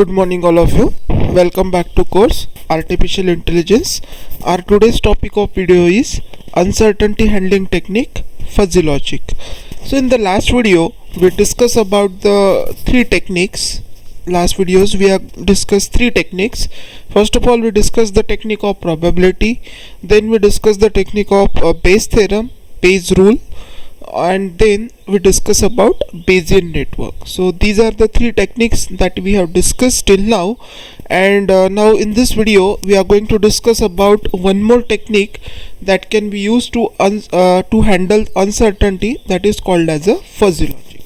Good morning all of you. Welcome back to course Artificial Intelligence. Our today's topic of video is Uncertainty Handling Technique Fuzzy Logic. So in the last video we discussed about the three techniques. Last videos we have discussed three techniques. First of all we discussed the technique of probability, then we discussed the technique of Bayes theorem, Bayes rule, and then we discuss about Bayesian network. So these are the three techniques that we have discussed till now, and now in this video we are going to discuss about one more technique that can be used to handle uncertainty, that is called as a fuzzy logic.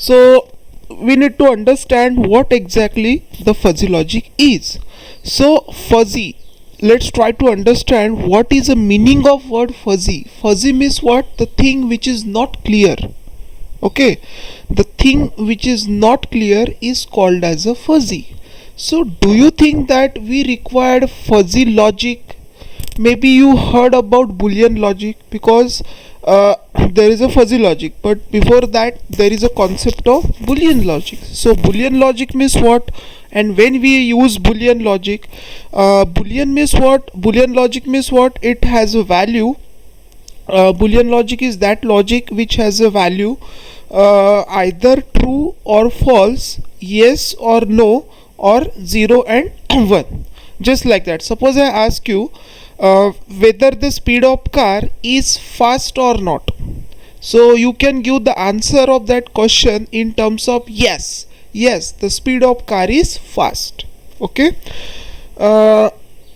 So we need to understand what exactly the fuzzy logic is. So fuzzy, let's try to understand what is the meaning of word fuzzy. Fuzzy means what? The thing which is not clear. Okay, the thing which is not clear is called as a fuzzy. So do you think that we required fuzzy logic? Maybe you heard about Boolean logic, because there is a fuzzy logic, but before that there is a concept of Boolean logic. So Boolean logic means what? And when we use Boolean logic, Boolean means what? Boolean logic means what? It has a value. Boolean logic is that logic which has a value either true or false, yes or no, or 0 and 1. Just like that. Suppose I ask you whether the speed of car is fast or not. So you can give the answer of that question in terms of yes, the speed of car is fast. Okay,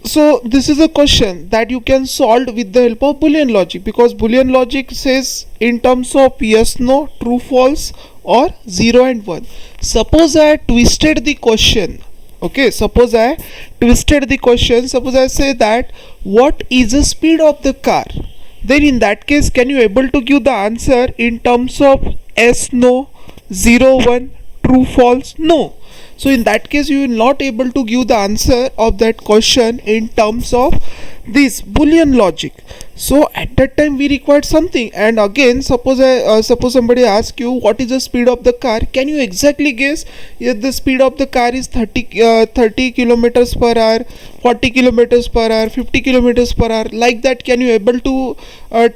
so this is a question that you can solve with the help of Boolean logic, because Boolean logic says in terms of yes, no, true, false, or 0 and 1. Suppose I twisted the question. Okay, suppose I twisted the question. Suppose I say that what is the speed of the car? Then in that case, can you able to give the answer in terms of yes, no, 0, 1, true, false? No. So in that case you will not able to give the answer of that question in terms of this Boolean logic. So at that time we required something. And again, suppose somebody asks you what is the speed of the car, can you exactly guess if the speed of the car is 30 kilometers per hour, 40 kilometers per hour, 50 kilometers per hour, like that? Can you able to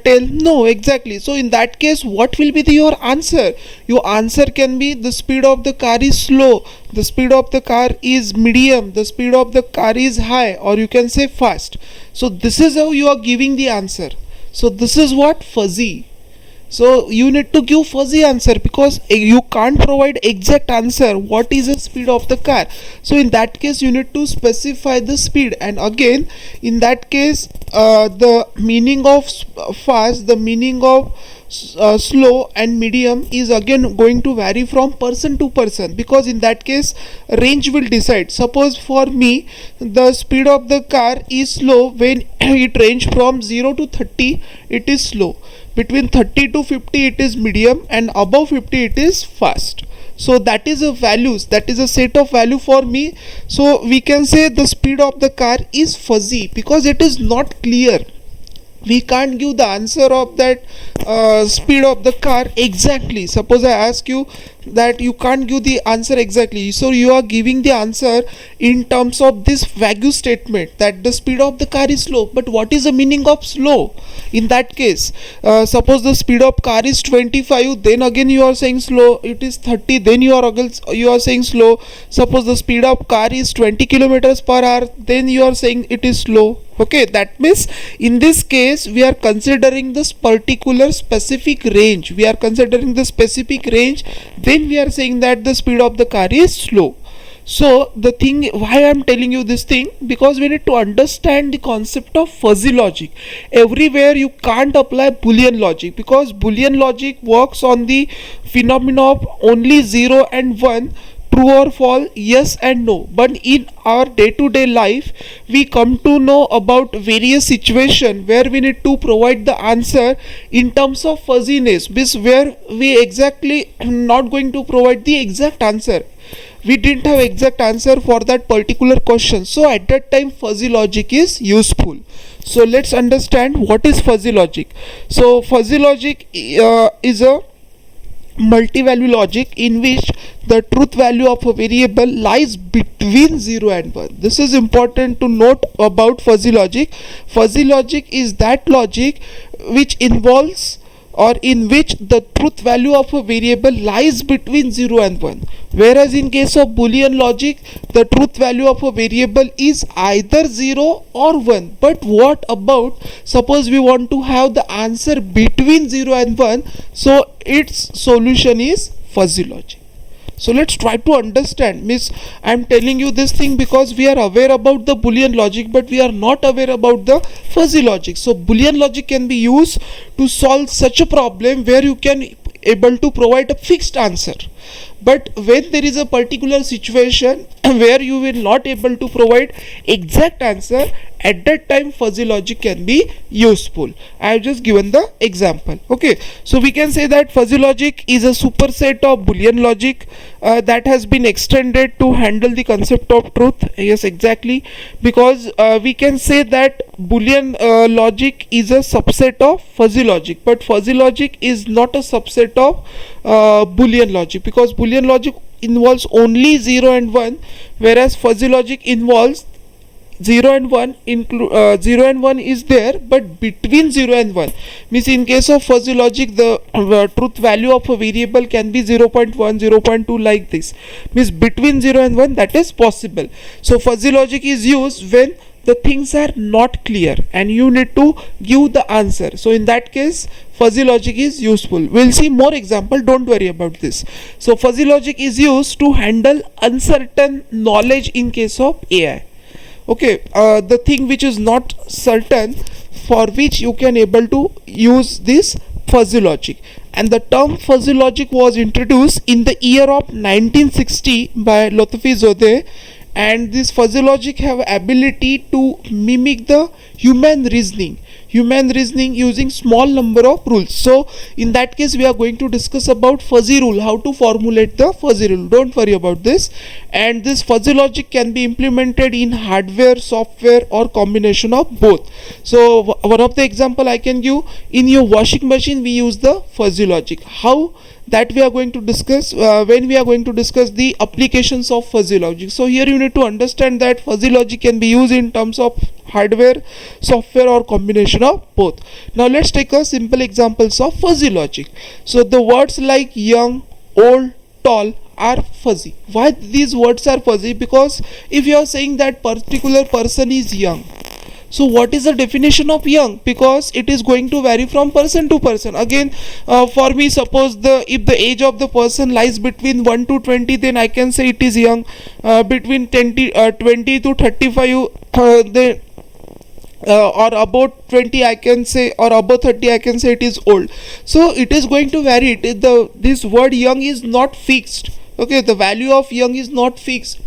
tell? No, exactly. So in that case what will be your answer? Your answer can be the speed of the car is slow, the speed of the car is medium, the speed of the car is high, or you can say fast. So this is how you are giving the answer. So this is what fuzzy. So you need to give fuzzy answer, because you can't provide exact answer what is the speed of the car. So in that case you need to specify the speed. And again in that case the meaning of fast, the meaning of slow and medium is again going to vary from person to person, because in that case range will decide. Suppose for me the speed of the car is slow when it range from 0 to 30 it is slow, between 30 to 50 it is medium, and above 50 it is fast. So that is a values, that is a set of value for me. So we can say the speed of the car is fuzzy because it is not clear. We can't give the answer of that speed of the car exactly. Suppose I ask you that you can't give the answer exactly, so you are giving the answer in terms of this vague statement that the speed of the car is slow. But what is the meaning of slow in that case? Suppose the speed of car is 25, then again you are saying slow. It is 30, then you are saying slow. Suppose the speed of car is 20 kilometers per hour, then you are saying it is slow. Okay, that means in this case we are considering this particular specific range. We are considering the specific range, then we are saying that the speed of the car is slow. So the thing, why I am telling you this thing, because we need to understand the concept of fuzzy logic. Everywhere you can't apply Boolean logic, because Boolean logic works on the phenomena of only 0 and 1, true or false, yes and no. But in our day-to-day life we come to know about various situations where we need to provide the answer in terms of fuzziness, where we exactly not going to provide the exact answer. We didn't have exact answer for that particular question, so at that time fuzzy logic is useful. So let's understand what is fuzzy logic. So fuzzy logic is a multi-value logic in which the truth value of a variable lies between 0 and 1. This is important to note about fuzzy logic. Fuzzy logic is that logic which involves or in which the truth value of a variable lies between 0 and 1, whereas in case of Boolean logic the truth value of a variable is either 0 or 1. But what about, suppose we want to have the answer between 0 and 1, so its solution is fuzzy logic. So let's try to understand. Miss, I am telling you this thing because we are aware about the Boolean logic, but we are not aware about the fuzzy logic. So Boolean logic can be used to solve such a problem where you can able to provide a fixed answer. But when there is a particular situation where you will not able to provide exact answer, at that time fuzzy logic can be useful. I have just given the example. Okay, so we can say that fuzzy logic is a superset of Boolean logic that has been extended to handle the concept of truth. Yes, exactly, because we can say that Boolean logic is a subset of fuzzy logic, but fuzzy logic is not a subset of Boolean logic, because Boolean logic involves only 0 and 1, whereas fuzzy logic involves 0 and 1 0 and 1 is there, but between 0 and 1 means in case of fuzzy logic the truth value of a variable can be 0.1, 0.2 like this, means between 0 and 1 that is possible. So fuzzy logic is used when the things are not clear and you need to give the answer. So in that case fuzzy logic is useful. We'll see more example, don't worry about this. So fuzzy logic is used to handle uncertain knowledge in case of AI. Okay, the thing which is not certain, for which you can able to use this fuzzy logic. And the term fuzzy logic was introduced in the year of 1960 by Lotfi Zode, and this fuzzy logic have ability to mimic the human reasoning using small number of rules. So in that case we are going to discuss about fuzzy rule, how to formulate the fuzzy rule. Don't worry about this. And this fuzzy logic can be implemented in hardware, software, or combination of both. So one of the example I can give, in your washing machine we use the fuzzy logic. How? That we are going to discuss when we are going to discuss the applications of fuzzy logic. So here you need to understand that fuzzy logic can be used in terms of hardware, software, or combination of both. Now let's take a simple examples of fuzzy logic. So the words like young, old, tall are fuzzy. Why these words are fuzzy? Because if you are saying that particular person is young, so what is the definition of young? Because it is going to vary from person to person. Again, for me, suppose if the age of the person lies between 1 to 20, then I can say it is young. Between 20 to 35, then or about 20 I can say, or above 30 I can say it is old. So it is going to vary. This word young is not fixed. Okay, the value of young is not fixed.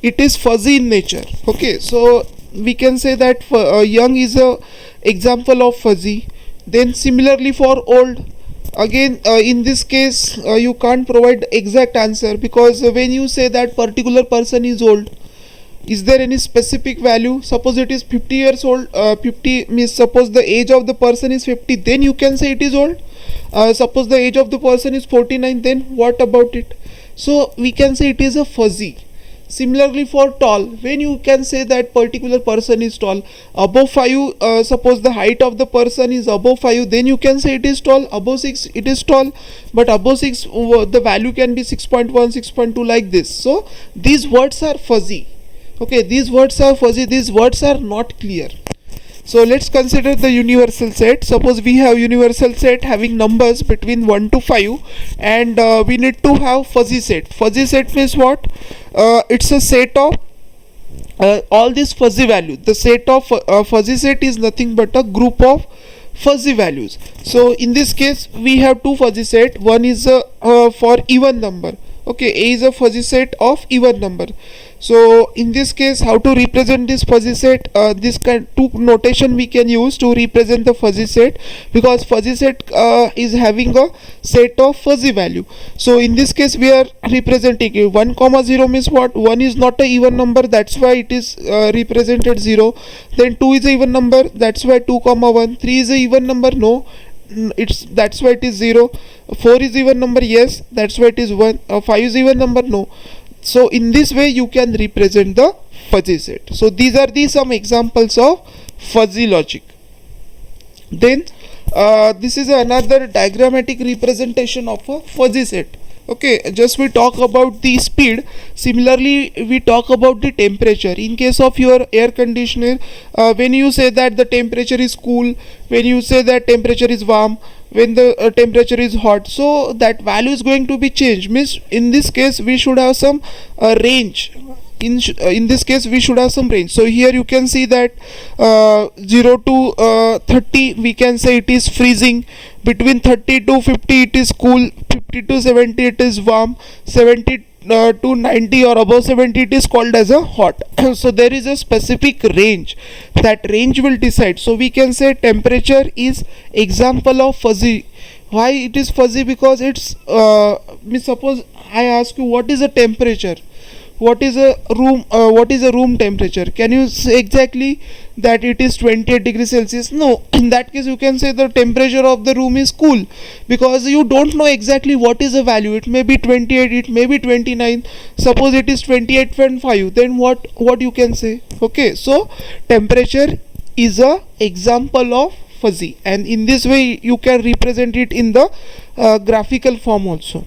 It is fuzzy in nature. Okay, so we can say that young is a example of fuzzy. Then similarly for old, again in this case you can't provide exact answer, because when you say that particular person is old, is there any specific value? Suppose it is 50 years old, 50 means suppose the age of the person is 50, then you can say it is old. Suppose the age of the person is 49, then what about it? So we can say it is a fuzzy. Similarly for tall, when you can say that particular person is tall, above 5, suppose the height of the person is above 5, then you can say it is tall. Above 6 it is tall, but above 6 the value can be 6.1, 6.2 like this. So these words are fuzzy. Okay, these words are fuzzy, these words are not clear. So let's consider the universal set. Suppose we have universal set having numbers between 1 to 5, and we need to have fuzzy set. Fuzzy set means what? It's a set of all these fuzzy values. The set of fuzzy set is nothing but a group of fuzzy values. So in this case we have two fuzzy set. One is for even number. Okay, A is a fuzzy set of even number. So in this case, how to represent this fuzzy set? This two notation we can use to represent the fuzzy set, because fuzzy set is having a set of fuzzy value. So in this case we are representing it. 1, 0 means what? 1 is not a even number, that's why it is represented 0. Then 2 is a even number, that's why 2, 1. 3 is a even number, no. it's that's why it is 0. 4 is even number, yes, that's why it is 1. 5 is even number, no. So in this way you can represent the fuzzy set. So these are the some examples of fuzzy logic. Then this is another diagrammatic representation of a fuzzy set. Okay, just we talk about the speed. Similarly, we talk about the temperature. In case of your air conditioner, when you say that the temperature is cool, when you say that temperature is warm, when the temperature is hot, so that value is going to be changed. Means in this case we should have some range. In this case we should have some range. So here you can see that 0 to 30 we can say it is freezing, between 30 to 50 it is cool, 50 to 70 it is warm, 70 to 90 or above 70 it is called as a hot. So there is a specific range, that range will decide. So we can say temperature is example of fuzzy. Why it is fuzzy? Because it's suppose I ask you what is a temperature, what is a room temperature, can you say exactly that it is 28 degrees Celsius? No. In that case you can say the temperature of the room is cool, because you don't know exactly what is the value. It may be 28, it may be 29. Suppose it is 28.5, then what you can say? Okay, so temperature is a example of fuzzy, and in this way you can represent it in the graphical form also.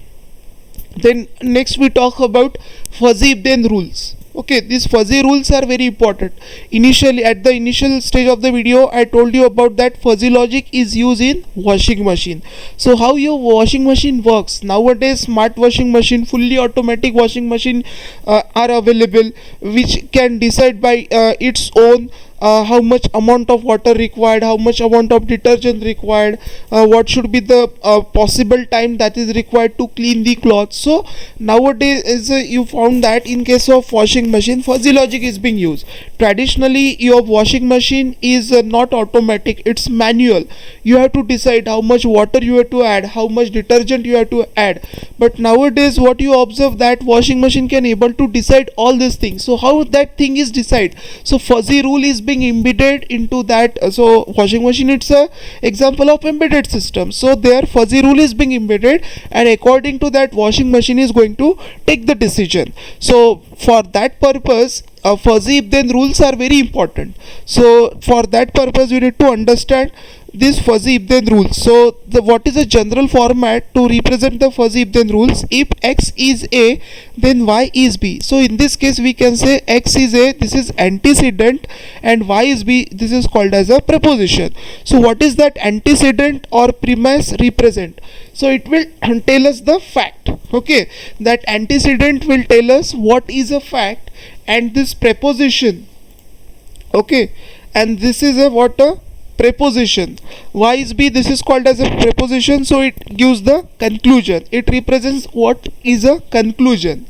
Then next we talk about fuzzy if then rules. Okay, these fuzzy rules are very important. Initially, at the initial stage of the video, I told you about that fuzzy logic is used in washing machine. So how your washing machine works nowadays? Smart washing machine, fully automatic washing machine are available, which can decide by its own how much amount of water required, how much amount of detergent required, what should be the possible time that is required to clean the cloth. So nowadays you found that in case of washing machine, fuzzy logic is being used. Traditionally your washing machine is not automatic, it's manual. You have to decide how much water you have to add, how much detergent you have to add. But nowadays what you observe, that washing machine can able to decide all these things. So how that thing is decided? So fuzzy rule is being embedded into that. So washing machine, it's a example of embedded system. So there fuzzy rule is being embedded, and according to that washing machine is going to take the decision. So for that purpose fuzzy if then rules are very important. So for that purpose we need to understand this fuzzy if then rules. So what is the general format to represent the fuzzy if then rules? If x is a, then y is b. So in this case we can say x is a, this is antecedent, and y is b, this is called as a preposition. So what is that antecedent or premise represent? So it will tell us the fact. Okay, that antecedent will tell us what is a fact, and this preposition, okay, and this is a what a preposition. Y is b, this is called as a preposition, so it gives the conclusion. It represents what is a conclusion.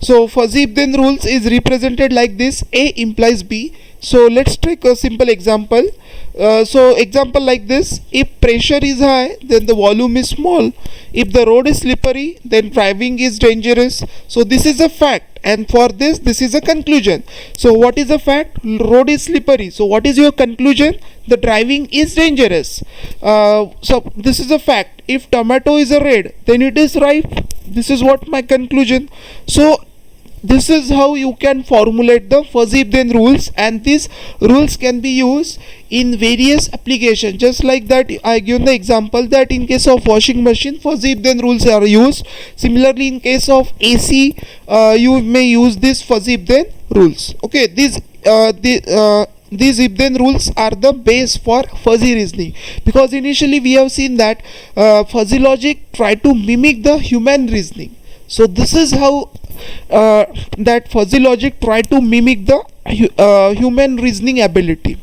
So fuzzy if then rules is represented like this: a implies b. So let's take a simple example. So example like this: if pressure is high, then the volume is small. If the road is slippery, then driving is dangerous. So this is a fact, and for this is a conclusion. So what is the fact? Road is slippery. So what is your conclusion? The driving is dangerous. So this is a fact. If tomato is a red, then it is ripe. This is what my conclusion. So this is how you can formulate the fuzzy if then rules, and these rules can be used in various applications. Just like that, I given the example that in case of washing machine, fuzzy if then rules are used. Similarly, in case of AC, you may use this fuzzy if then rules. Okay, these if then rules are the base for fuzzy reasoning, because initially we have seen that fuzzy logic try to mimic the human reasoning. So this is how that fuzzy logic try to mimic the human reasoning ability.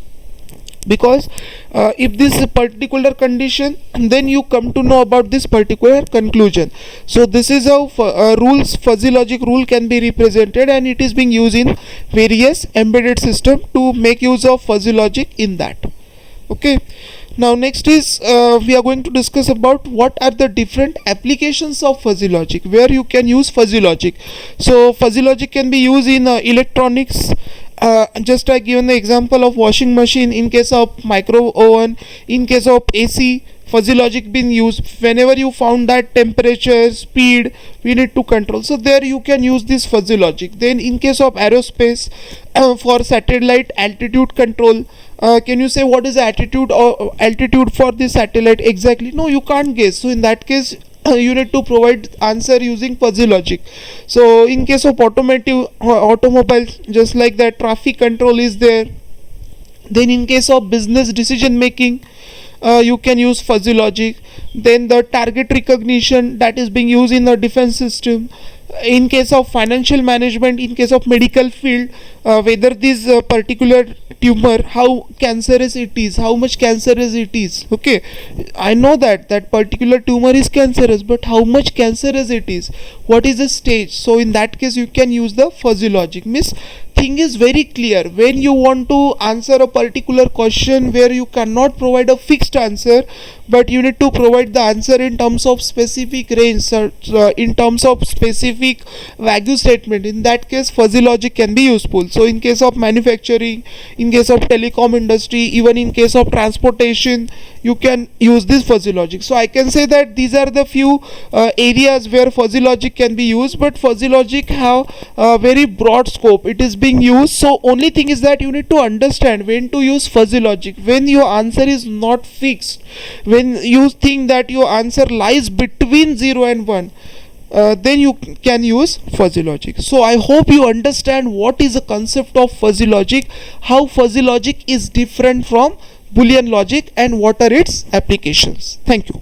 Because if this is a particular condition, then you come to know about this particular conclusion. So this is how fuzzy logic rule can be represented, and it is being used in various embedded system to make use of fuzzy logic in that. Okay, now next is we are going to discuss about what are the different applications of fuzzy logic, where you can use fuzzy logic. So fuzzy logic can be used in electronics, just I given the example of washing machine. In case of micro oven, in case of AC, fuzzy logic been used. Whenever you found that temperature, speed, we need to control, so there you can use this fuzzy logic. Then in case of aerospace, for satellite altitude control, can you say what is the altitude for the satellite exactly? No, you can't guess. So in that case, you need to provide answer using fuzzy logic. So in case of automobiles, just like that, traffic control is there. Then in case of business decision making, you can use fuzzy logic. Then the target recognition, that is being used in the defense system. In case of financial management, in case of medical field, whether this particular tumor, how cancerous it is, how much cancerous it is. Okay, I know that that particular tumor is cancerous, but how much cancerous it is, what is the stage. So in that case you can use the fuzzy logic. Miss, thing is very clear. When you want to answer a particular question where you cannot provide a fixed answer, but you need to provide the answer in terms of specific range, in terms of specific value statement, in that case fuzzy logic can be useful. So in case of manufacturing, in case of telecom industry, even in case of transportation, you can use this fuzzy logic. So I can say that these are the few areas where fuzzy logic can be used, but fuzzy logic have a very broad scope. It is being used, so only thing is that you need to understand when to use fuzzy logic. When your answer is not fixed, when you think that your answer lies between 0 and 1, then you can use fuzzy logic. So I hope you understand what is the concept of fuzzy logic, how fuzzy logic is different from Boolean logic, and what are its applications. Thank you.